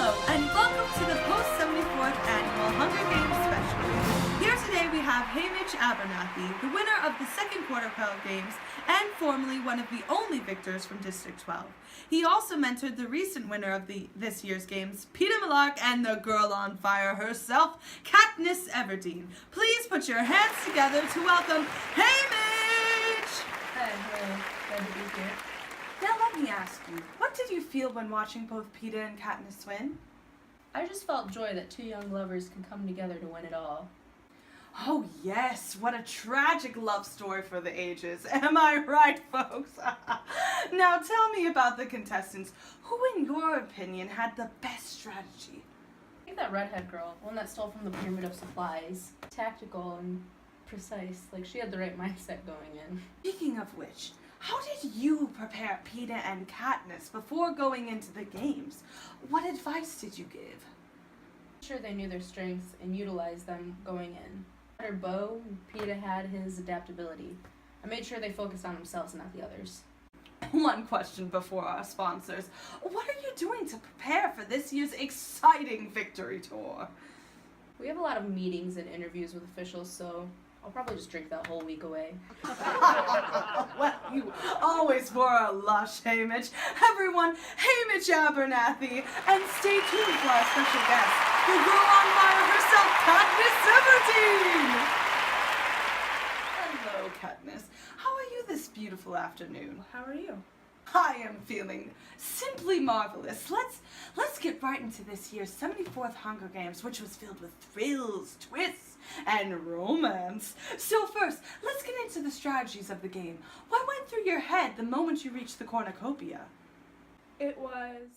Hello, and welcome to the post-74th Annual Hunger Games Special. Here today we have Hamish Abernathy, the winner of the second quarterfinal games, and formerly one of the only victors from District 12. He also mentored the recent winner of this year's games, Peter Malark, and the girl on fire herself, Katniss Everdeen. Please put your hands together to welcome Hamish! Hello, glad to be here. Now let me ask you, what did you feel when watching both Peeta and Katniss win? I just felt joy that two young lovers can come together to win it all. Oh yes, what a tragic love story for the ages. Am I right, folks? Now tell me about the contestants. Who, in your opinion, had the best strategy? I think that redhead girl, one that stole from the Pyramid of Supplies. Tactical and precise, like she had the right mindset going in. Speaking of which, how did you prepare Peeta and Katniss before going into the games? What advice did you give? I'm sure they knew their strengths and utilized them going in. Her bow, Peeta had his adaptability. I made sure they focused on themselves and not the others. One question before our sponsors. What are you doing to prepare for this year's exciting victory tour? We have a lot of meetings and interviews with officials, so I'll probably just drink that whole week away. Well, you always were a lush, Hamish. Everyone, Hamish Abernathy. And stay tuned for our special guest, the girl on fire herself, Katniss Everdeen. Hello, Katniss. How are you this beautiful afternoon? How are you? I am feeling simply marvelous. Let's get right into this year's 74th Hunger Games, which was filled with thrills, twists, and romance. So first, let's get into the strategies of the game. What went through your head the moment you reached the cornucopia? It was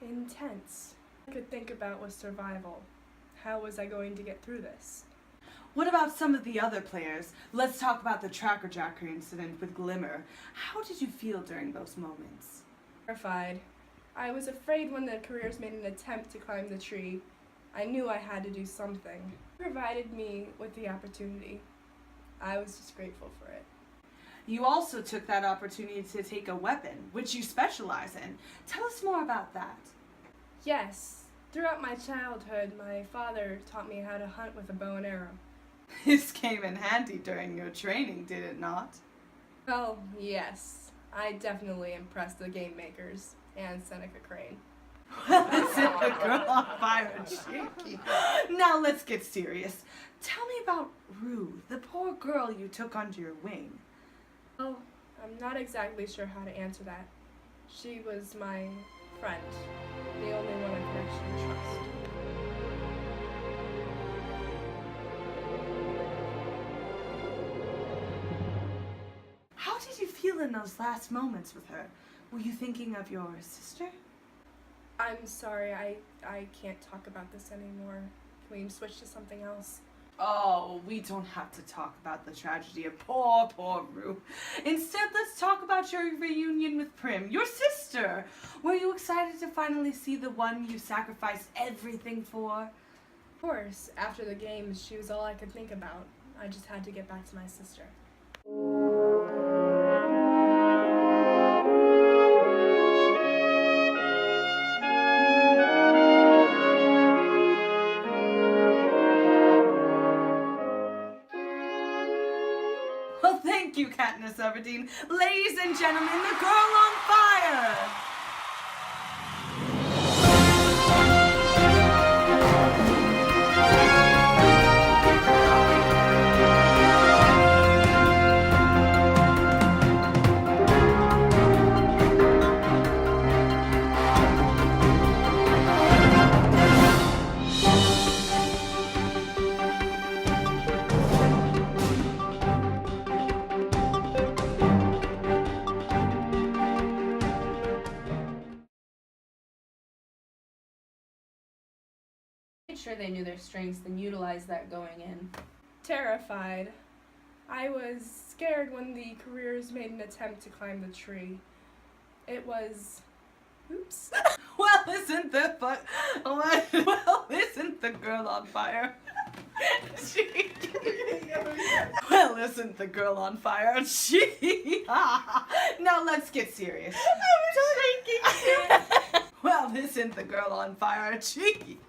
intense. All I could think about was survival. How was I going to get through this? What about some of the other players? Let's talk about the Tracker Jacker incident with Glimmer. How did you feel during those moments? Terrified. I was afraid when the careers made an attempt to climb the tree. I knew I had to do something. It provided me with the opportunity. I was just grateful for it. You also took that opportunity to take a weapon, which you specialize in. Tell us more about that. Yes. Throughout my childhood, my father taught me how to hunt with a bow and arrow. This came in handy during your training, did it not? Well, yes. I definitely impressed the game makers and Seneca Crane. Well, it's a girl on fire and shaky. Now let's get serious. Tell me about Rue, the poor girl you took under your wing. Well, I'm not exactly sure how to answer that. She was my friend, the only one I could actually trust. How did you feel in those last moments with her? Were you thinking of your sister? I'm sorry, I can't talk about this anymore. Can we switch to something else? Oh, we don't have to talk about the tragedy of poor Rue. Instead, let's talk about your reunion with Prim, your sister. Were you excited to finally see the one you sacrificed everything for? Of course, after the games, she was all I could think about. I just had to get back to my sister. Well, thank you, Katniss Everdeen. Ladies and gentlemen, the girl on fire! I made sure they knew their strengths and utilized that going in. Terrified. I was scared when the careers made an attempt to climb the tree. It was... Oops. Well, isn't the girl on fire? Well, isn't the girl on fire? She. Now let's get serious. I was shaking. Well, isn't the girl on fire? She.